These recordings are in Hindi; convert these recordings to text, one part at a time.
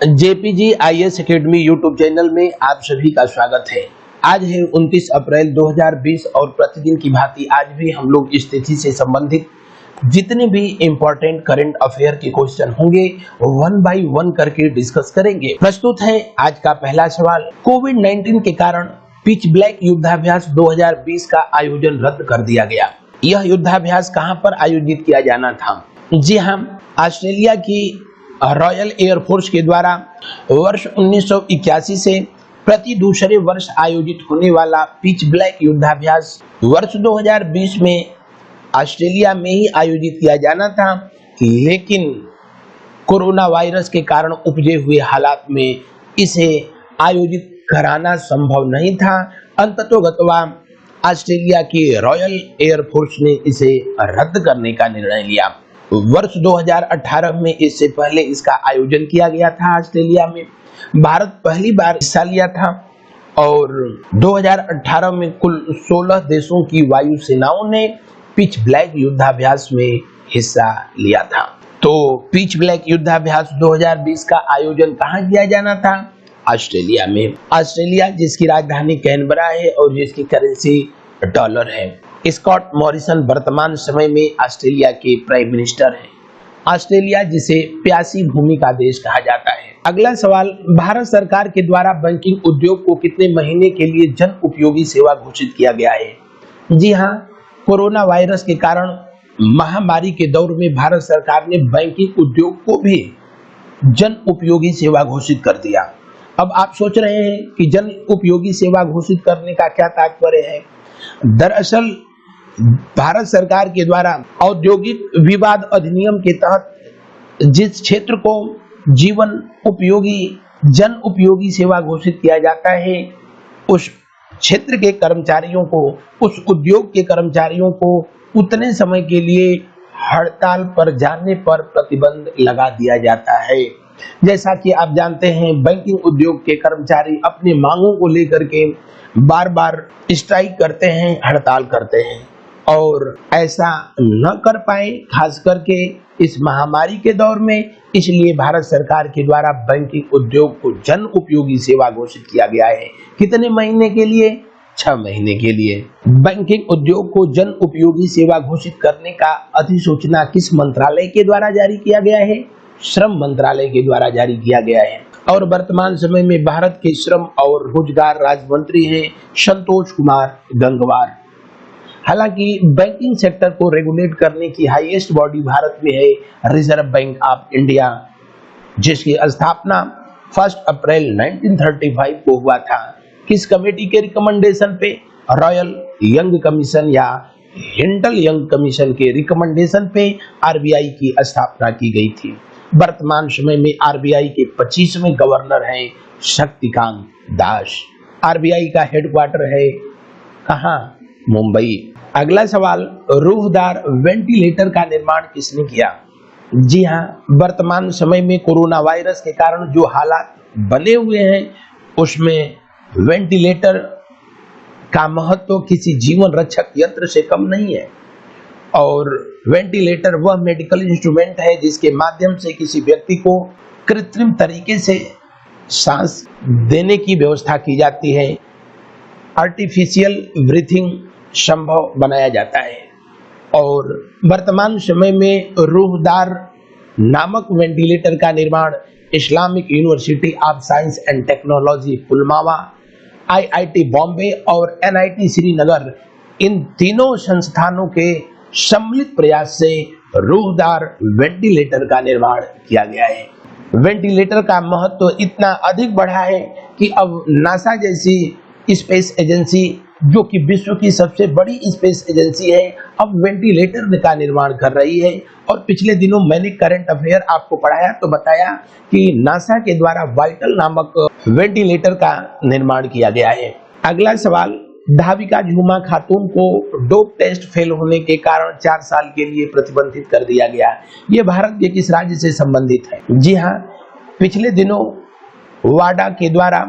JPG IAS academy YouTube channel में आप सभी का स्वागत है। आज है 29 अप्रैल 2020 और प्रतिदिन की भांति आज भी हम लोग इस तिथि से संबंधित जितने भी इंपॉर्टेंट करंट अफेयर के क्वेश्चन होंगे वन बाय वन करके डिस्कस करेंगे। प्रस्तुत है आज का पहला सवाल। कोविड-19 के कारण पिच ब्लैक युद्धाभ्यास 2020 का आयोजन रद्द कर दिया गया। यह युद्धाभ्यास कहां पर आयोजित किया जाना था? जी हां, ऑस्ट्रेलिया की रॉयल एयरफोर्स के द्वारा वर्ष 1981 से प्रति दूसरे वर्ष आयोजित होने वाला पिच ब्लैक युद्धाभ्यास वर्ष 2020 में ऑस्ट्रेलिया में ही आयोजित किया जाना था, लेकिन कोरोना वायरस के कारण उपजे हुए हालात में इसे आयोजित कराना संभव नहीं था। अंततोगत्वा ऑस्ट्रेलिया की रॉयल एयरफोर्स ने इसे रद्द करने का निर्णय लिया। वर्ष 2018 में इससे पहले इसका आयोजन किया गया था ऑस्ट्रेलिया में। भारत पहली बार हिस्सा लिया था और 2018 में कुल 16 देशों की वायु सेनाओं ने पिच ब्लैक युद्धाभ्यास में हिस्सा लिया था। तो पिच ब्लैक युद्धाभ्यास 2020 का आयोजन कहाँ किया जाना था? ऑस्ट्रेलिया में। ऑस्ट्रेलिया जिसकी राजधानी कैनबरा है और जिसकी करेंसी डॉलर है। स्कॉट मॉरिसन वर्तमान समय में ऑस्ट्रेलिया के प्राइम मिनिस्टर हैं। ऑस्ट्रेलिया जिसे प्यासी भूमि का देश कहा जाता है। अगला सवाल, भारत सरकार के द्वारा बैंकिंग उद्योग को कितने महीने के लिए जन उपयोगी सेवा घोषित किया गया है? जी हाँ, कोरोना वायरस के कारण महामारी के दौर में भारत सरकार ने बैंकिंग उद्योग को भी जन उपयोगी सेवा घोषित कर दिया। अब आप सोच रहे हैं कि जन उपयोगी सेवा घोषित करने का क्या तात्पर्य है? दरअसल भारत सरकार के द्वारा औद्योगिक विवाद अधिनियम के तहत जिस क्षेत्र को जीवन उपयोगी जन उपयोगी सेवा घोषित किया जाता है, उस क्षेत्र के कर्मचारियों को, उस उद्योग के कर्मचारियों को उतने समय के लिए हड़ताल पर जाने पर प्रतिबंध लगा दिया जाता है। जैसा कि आप जानते हैं, बैंकिंग उद्योग के कर्मचारी अपनी मांगों को लेकर के बार बार स्ट्राइक करते हैं, हड़ताल करते हैं और ऐसा न कर पाए खास करके इस महामारी के दौर में। इसलिए भारत सरकार के द्वारा बैंकिंग उद्योग को जन उपयोगी सेवा घोषित किया गया है। कितने महीने के लिए? 6 महीने के लिए। बैंकिंग उद्योग को जन उपयोगी सेवा घोषित करने का अधिसूचना किस मंत्रालय के द्वारा जारी किया गया है? श्रम मंत्रालय के द्वारा जारी किया गया है। और वर्तमान समय में भारत के श्रम और रोजगार राज्य मंत्री हैं संतोष कुमार गंगवार। हालांकि बैंकिंग सेक्टर को रेगुलेट करने की हाईएस्ट बॉडी भारत में है रिजर्व बैंक ऑफ इंडिया, जिसकी स्थापना 1 अप्रैल 1935 को हुआ था। किस कमेटी के रिकमेंडेशन पे? रॉयल यंग कमीशन या हिंटल यंग कमीशन के रिकमेंडेशन पे आरबीआई की स्थापना की गई थी। वर्तमान समय में आरबीआई के 25वें गवर्नर हैं शक्तिकांत दास। आरबीआई का हेडक्वार्टर है कहाँ? मुंबई। अगला सवाल, रूहदार वेंटिलेटर का निर्माण किसने किया? जी हाँ, वर्तमान समय में कोरोना वायरस के कारण जो हालात बने हुए हैं उसमें वेंटिलेटर का महत्व किसी जीवन रक्षक यंत्र से कम नहीं है। और वेंटिलेटर वह मेडिकल इंस्ट्रूमेंट है जिसके माध्यम से किसी व्यक्ति को कृत्रिम तरीके से सांस देने की व्यवस्था की जाती है। आर्टिफिशियल ब्रीथिंग संभव बनाया जाता है। और वर्तमान समय में रूहदार नामक वेंटिलेटर का निर्माण Islamic university of science and technology Pulwama, IIT Bombay और एनआईटी श्रीनगर, इन तीनों संस्थानों के सम्मिलित प्रयास से रूहदार वेंटिलेटर का निर्माण किया गया है। वेंटिलेटर का महत्व इतना अधिक बढ़ा है कि अब नासा जैसी स्पेस एजेंसी, जो कि विश्व की सबसे बड़ी स्पेस एजेंसी है, अब वेंटिलेटर का निर्माण कर रही है। और पिछले दिनों मैंने करंट अफेयर आपको पढ़ाया तो बताया कि नासा के द्वारा वाइटल नामक वेंटिलेटर का निर्माण किया गया है। अगला सवाल, धाविका झूमा खातून को डोप टेस्ट फेल होने के कारण 4 साल के लिए प्रतिबंधित कर दिया गया। ये भारत के किस राज्य से संबंधित है? जी हाँ, पिछले दिनों वाडा के द्वारा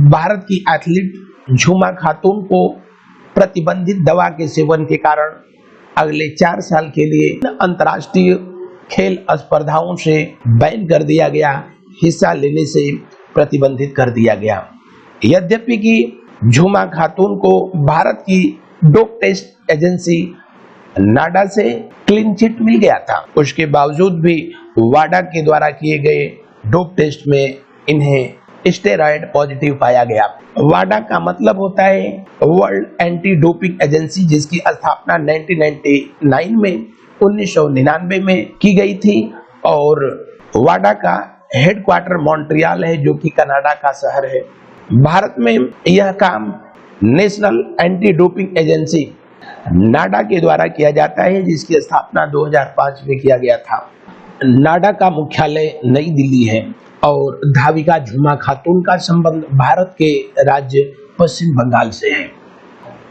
भारत की एथलीट झूमा खातून को प्रतिबंधित दवा के सेवन के कारण अगले 4 साल के लिए अंतर्राष्ट्रीय खेल स्पर्धाओं से बैन कर दिया गया। हिस्सा लेने से प्रतिबंधित कर दिया गया। यद्यपि कि झुमा खातून को भारत की डोप टेस्ट एजेंसी नाडा से क्लीन चिट मिल गया था, उसके बावजूद भी वाडा के द्वारा किए गए डोप टेस्ट में इन्हें स्टेरॉयड पॉजिटिव पाया गया। वाडा का मतलब होता है वर्ल्ड एंटी डोपिंग एजेंसी, जिसकी स्थापना 1999 में की गई थी और वाडा का हेडक्वार्टर मॉन्ट्रियल है, जो कि कनाडा का शहर है। भारत में यह काम नेशनल एंटी डोपिंग एजेंसी नाडा के द्वारा किया जाता है, जिसकी स्थापना 2005 में किया गया था। नाडा का मुख्यालय नई दिल्ली है और धाविका झुमा खातून का संबंध भारत के राज्य पश्चिम बंगाल से है।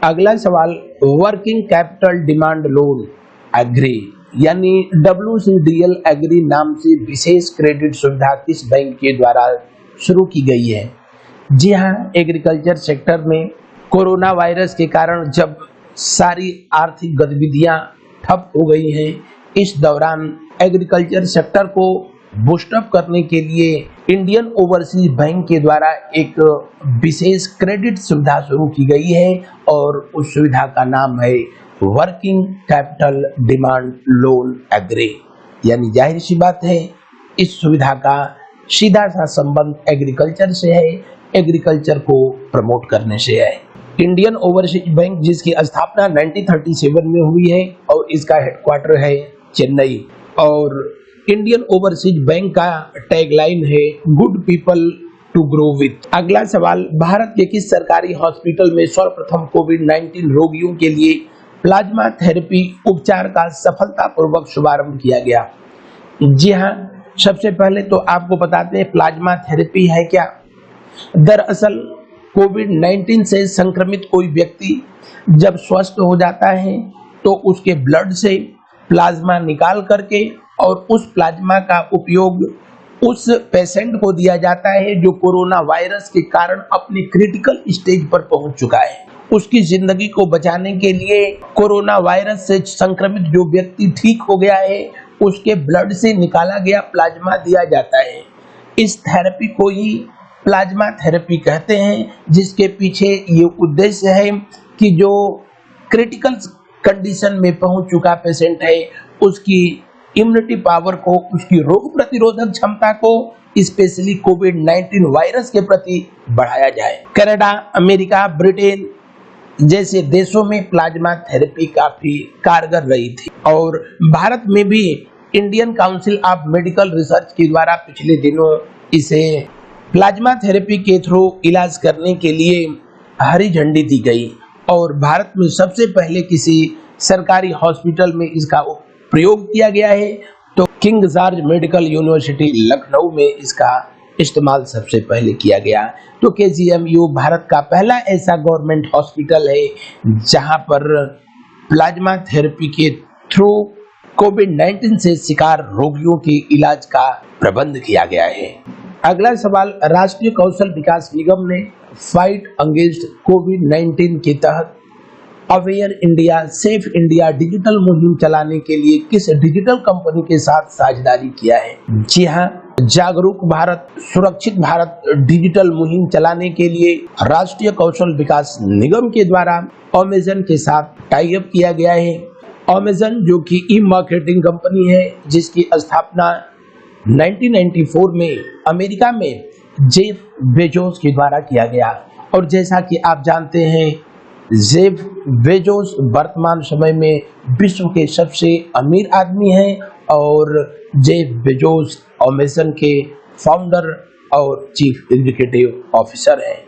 अगला सवाल, working capital demand loan agri यानी WCDL एग्री नाम से विशेष क्रेडिट सुविधा किस बैंक के द्वारा शुरू की गई है? जी हाँ, एग्रीकल्चर सेक्टर में कोरोना वायरस के कारण जब सारी आर्थिक गतिविधियां ठप हो गई हैं, इस दौरान एग्रीकल्चर सेक्टर को बूस्टअप करने के लिए इंडियन ओवरसीज बैंक के द्वारा एक विशेष क्रेडिट सुविधा शुरू की गई है और उस सुविधा का नाम है working capital demand loan agri. यानी जाहिर सी बात है, इस सुविधा का सीधा सा संबंध एग्रीकल्चर से है, एग्रीकल्चर को प्रमोट करने से है। इंडियन ओवरसीज बैंक, जिसकी स्थापना 1937 में हुई है और इसका हेडक्वार्टर है चेन्नई, और इंडियन ओवरसीज बैंक का टैगलाइन है good people to grow with. अगला सवाल, भारत के किस सरकारी हॉस्पिटल में सर्वप्रथम कोविड-19 रोगियों के लिए प्लाज्मा थेरेपी उपचार का सफलतापूर्वक शुभारंभ किया गया? जी हाँ, सबसे पहले तो आपको बताते हैं प्लाज्मा थेरेपी है क्या। दरअसल कोविड-19 से संक्रमित कोई व्यक्ति जब स्वस्थ हो जाता है तो उसके ब्लड से प्लाज्मा निकाल करके और उस प्लाज्मा का उपयोग उस पेशेंट को दिया जाता है जो कोरोना वायरस के कारण अपनी क्रिटिकल स्टेज पर पहुंच चुका है। उसकी जिंदगी को बचाने के लिए कोरोना वायरस से संक्रमित जो व्यक्ति ठीक हो गया है, उसके ब्लड से निकाला गया प्लाज्मा दिया जाता है। इस थेरेपी को ही प्लाज्मा थेरेपी कहते हैं, जिसके पीछे ये उद्देश्य है कि जो क्रिटिकल कंडीशन में पहुंच चुका पेशेंट है, उसकी इम्यूनिटी पावर को, उसकी रोग प्रतिरोधक क्षमता को स्पेशली कोविड-19 वायरस के प्रति बढ़ाया जाए। कनाडा, अमेरिका, ब्रिटेन जैसे देशों में प्लाज्मा थेरेपी काफी कारगर रही थी और भारत में भी Indian council of medical research के द्वारा पिछले दिनों इसे प्लाज्मा थेरेपी के थ्रू इलाज करने के लिए हरी झंडी दी गई और भारत में सबसे पहले किसी सरकारी हॉस्पिटल में इसका प्रयोग किया गया है तो king George medical university Lucknow में इसका इस्तेमाल सबसे पहले किया गया। तो KGMU भारत का पहला ऐसा गवर्नमेंट हॉस्पिटल है जहां पर प्लाज्मा थेरेपी के थ्रू कोविड-19 से शिकार रोगियों के इलाज का प्रबंध किया गया है। अगला सवाल, राष्ट्रीय कौशल विकास निगम ने फाइट अगेंस्ट कोविड-19 के तहत aware India, safe India digital मुहिम चलाने के लिए किस डिजिटल कंपनी के साथ साझेदारी किया है? जी हाँ, जागरूक भारत, सुरक्षित भारत डिजिटल मुहिम चलाने के लिए राष्ट्रीय कौशल विकास निगम के द्वारा अमेजन के साथ टाई अप किया गया है। अमेजन जो कि ई मार्केटिंग कंपनी है, जिसकी स्थापना 1994 में अमेरिका में जेफ बेजोस के द्वारा किया गया और जैसा कि आप जानते हैं, जेफ बेजोस वर्तमान समय में विश्व के सबसे अमीर आदमी हैं और जेफ बेजोस अमेजन के फाउंडर और चीफ एग्जीक्यूटिव ऑफिसर हैं।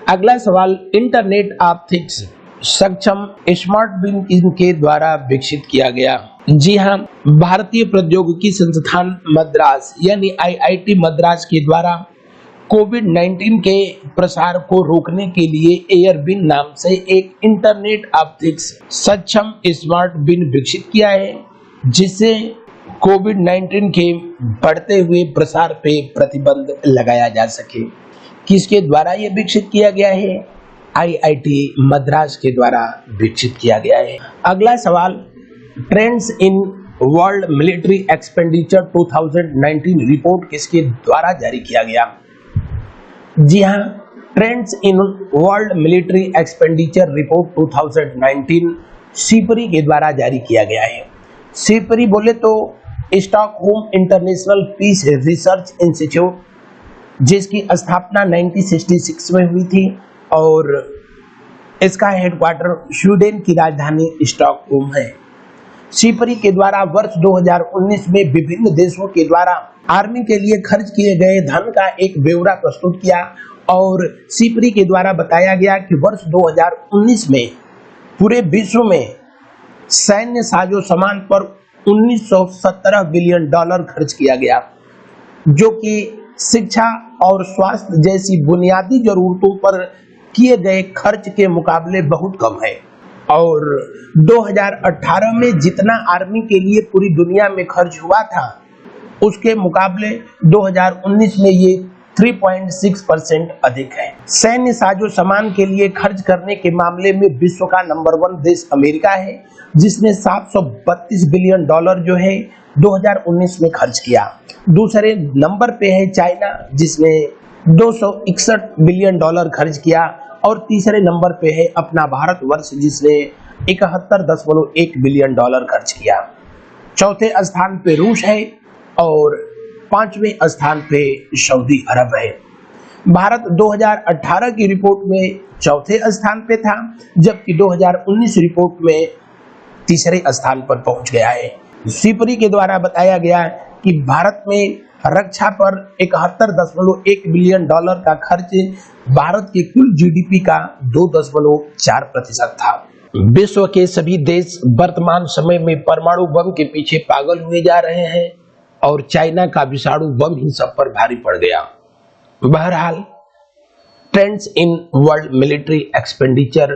अगला सवाल, इंटरनेट ऑफ थिंग्स सक्षम स्मार्ट बिन इनके द्वारा विकसित किया गया? जी हाँ, भारतीय प्रौद्योगिकी संस्थान मद्रास यानी IIT मद्रास के द्वारा कोविड-19 के प्रसार को रोकने के लिए एयरबिन नाम से एक इंटरनेट ऑफ थिंग्स सक्षम स्मार्ट बिन विकसित किया है, जिससे कोविड-19 के बढ़ते हुए प्रसार पे प्रतिबंध लगाया जा सके। किसके द्वारा यह विकसित किया गया है? IIT मद्रास के द्वारा विकसित किया गया है। अगला सवाल, trends in world military expenditure 2019 report किसके द्वारा जारी किया गया? जी हाँ, trends in world military expenditure report 2019 SIPRI के द्वारा जारी किया गया है। सीपरी बोले तो Stockholm International Peace Research Institute, जिसकी स्थापना 1966 में हुई थी और इसका हेडक्वार्टर स्वीडन की राजधानी स्टॉकहोम है। सीपरी के द्वारा वर्ष 2019 में विभिन्न देशों के द्वारा आर्मी के लिए खर्च किए गए धन का एक ब्यौरा प्रस्तुत किया और सीपरी के द्वारा बताया गया कि वर्ष 2019 में पूरे विश्व में सैन्य साजो सामान पर 1917 बिलियन डॉलर खर्च किया गया, जो कि शिक्षा और स्वास्थ्य जैसी बुनियादी जरूरतों पर किए गए खर्च के मुकाबले बहुत कम है। और 2018 में जितना आर्मी के लिए पूरी दुनिया में खर्च हुआ था, उसके मुकाबले 2019 में ये 3.6% अधिक है। सैन्य साजो सामान के लिए खर्च करने के मामले में विश्व का नंबर 1 देश अमेरिका है, जिसने 732 बिलियन डॉलर जो है 2019 में खर्च किया। दूसरे नंबर पे है चाइना, जिसने 261 बिलियन डॉलर खर्च किया और तीसरे नंबर पे है अपना भारतवर्ष, जिसने 71.1 बिलियन डॉलर खर्च किया। चौथे स्थान पे रूस है और 5वें स्थान पे सऊदी अरब है। भारत 2018 की रिपोर्ट में चौथे स्थान पे था, जबकि 2019 रिपोर्ट में तीसरे स्थान पर पहुंच गया है। सीपरी के द्वारा बताया गया कि भारत में रक्षा पर 71.1 बिलियन डॉलर का खर्च भारत के कुल जीडीपी का 2.4% था। विश्व के सभी देश वर्तमान समय में परमाणु बम के पीछे पागल हुए जा रहे हैं और चाइना का विषाणु बम ही सब पर भारी पड़ गया। बहरहाल, trends in world military expenditure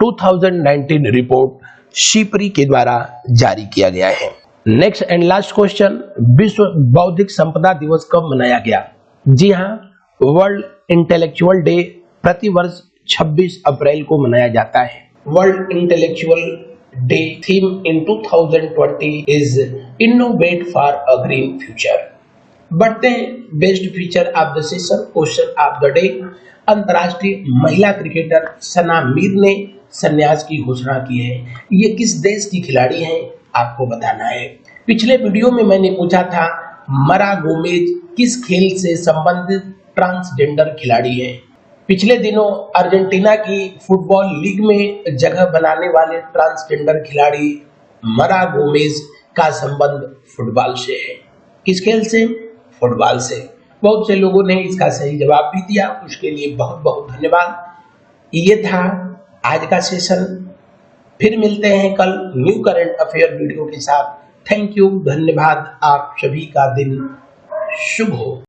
2019 report SIPRI के द्वारा जारी किया गया है। नेक्स्ट एंड लास्ट क्वेश्चन, विश्व बौद्धिक संपदा दिवस कब मनाया गया? जी हाँ, वर्ल्ड इंटेलेक्चुअल डे प्रतिवर्ष 26 अप्रैल को मनाया जाता है। World intellectual day theme in 2020 is innovate for a green future. बढ़ते हैं best feature of the session, question of the day. अंतर्राष्ट्रीय महिला क्रिकेटर सना मीर ने संन्यास की घोषणा की है। ये किस देश की खिलाड़ी हैं, आपको बताना है। पिछले वीडियो में मैंने पूछा था मरा गोमेज किस खेल से संबंधित ट्रांसजेंडर खिलाड़ी है। पिछले दिनों अर्जेंटीना की फुटबॉल लीग में जगह बनाने वाले ट्रांसजेंडर खिलाड़ी मरा गोमेज का संबंध फुटबॉल से है। किस खेल से? फुटबॉल से। बहुत से लोगों ने इसका सही जवाब भी दिया, उसके लिए बहुत बहुत धन्यवाद। ये था आज का सेशन। फिर मिलते हैं कल न्यू करंट अफेयर वीडियो के साथ। थैंक यू, धन्यवाद। आप सभी का दिन शुभ हो।